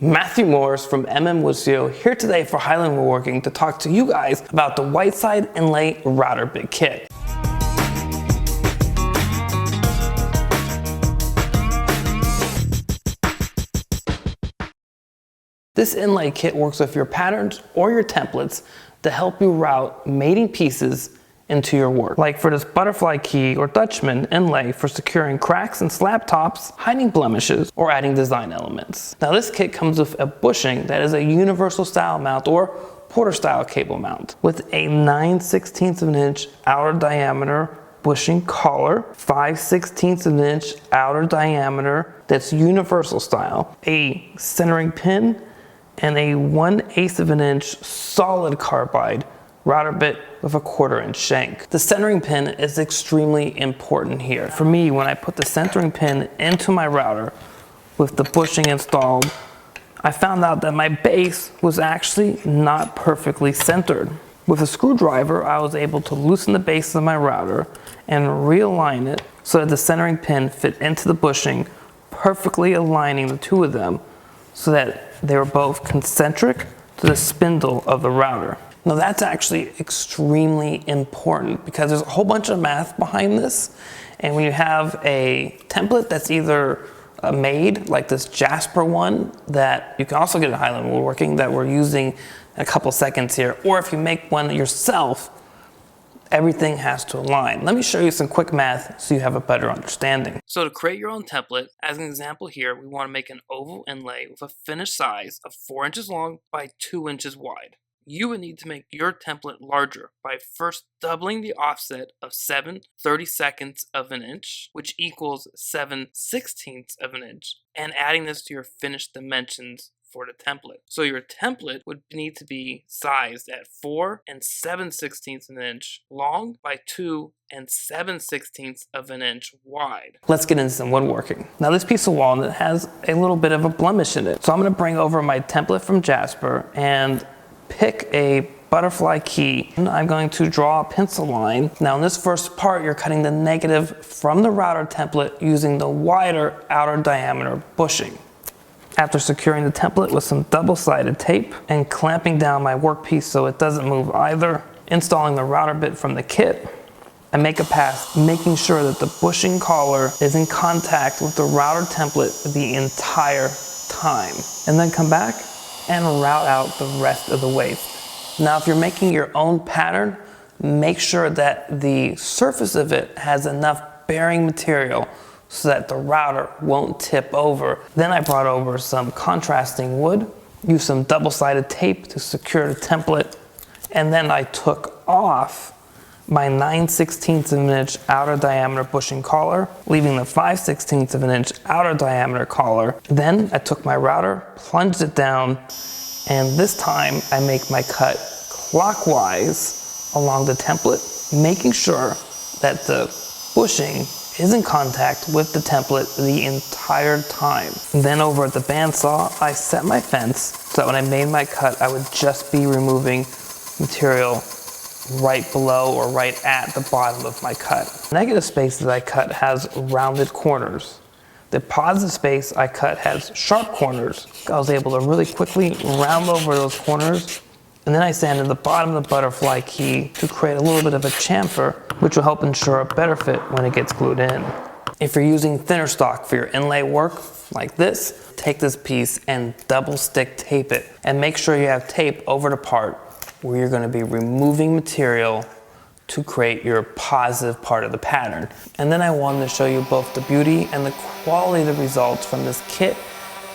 Matthew Morris from Woodsteel here today for Highland Woodworking to talk to you guys about the Whiteside Inlay Router Bit Kit. This inlay kit works with your patterns or your templates to help you route mating pieces into your work. Like for this butterfly key or Dutchman inlay for securing cracks and slab tops, hiding blemishes, or adding design elements. Now this kit comes with a bushing that is a universal style mount or Porter style cable mount with a 9/16 of an inch outer diameter bushing collar, 5/16 of an inch outer diameter that's universal style, a centering pin, and a 1/8 of an inch solid carbide router bit with a 1/4 inch shank. The centering pin is extremely important here. For me, when I put the centering pin into my router with the bushing installed, I found out that my base was actually not perfectly centered. With a screwdriver, I was able to loosen the base of my router and realign it so that the centering pin fit into the bushing, perfectly aligning the two of them so that they were both concentric to the spindle of the router. Now that's actually extremely important because there's a whole bunch of math behind this, and when you have a template that's either made like this Jasper one that you can also get at Highland Woodworking that we're using a couple seconds here, or if you make one yourself, everything has to align. Let me show you some quick math so you have a better understanding. So to create your own template, as an example here, we want to make an oval inlay with a finished size of 4 inches long by 2 inches wide. You would need to make your template larger by first doubling the offset of 7/32 of an inch, which equals 7/16 of an inch, and adding this to your finished dimensions for the template. So your template would need to be sized at 4 7/16 of an inch long by 2 7/16 of an inch wide. Let's get into some woodworking. Now this piece of walnut has a little bit of a blemish in it. So I'm going to bring over my template from Jasper and pick a butterfly key. And I'm going to draw a pencil line. Now in this first part, you're cutting the negative from the router template using the wider outer diameter bushing. After securing the template with some double-sided tape and clamping down my workpiece so it doesn't move either, installing the router bit from the kit, I make a pass, making sure that the bushing collar is in contact with the router template the entire time. And then come back and route out the rest of the waste. Now if you're making your own pattern, make sure that the surface of it has enough bearing material so that the router won't tip over. Then I brought over some contrasting wood, used some double-sided tape to secure the template, and then I took off my 9/16 of an inch outer diameter bushing collar, leaving the 5/16 of an inch outer diameter collar. Then I took my router, plunged it down, and this time I make my cut clockwise along the template, making sure that the bushing is in contact with the template the entire time. Then over at the bandsaw, I set my fence so that when I made my cut, I would just be removing material right below or right at the bottom of my cut. The negative space that I cut has rounded corners. The positive space I cut has sharp corners. I was able to really quickly round over those corners, and then I sanded the bottom of the butterfly key to create a little bit of a chamfer, which will help ensure a better fit when it gets glued in. If you're using thinner stock for your inlay work, like this, take this piece and double stick tape it, and make sure you have tape over the part where you're going to be removing material to create your positive part of the pattern. And then I wanted to show you both the beauty and the quality of the results from this kit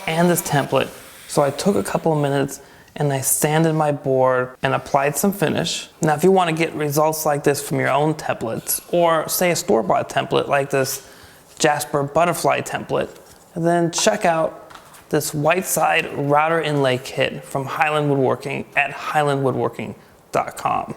and this template. So I took a couple of minutes and I sanded my board and applied some finish. Now if you want to get results like this from your own templates, or say a store-bought template like this Jasper Butterfly Template, then check out this Whiteside Router Inlay Kit from Highland Woodworking at highlandwoodworking.com.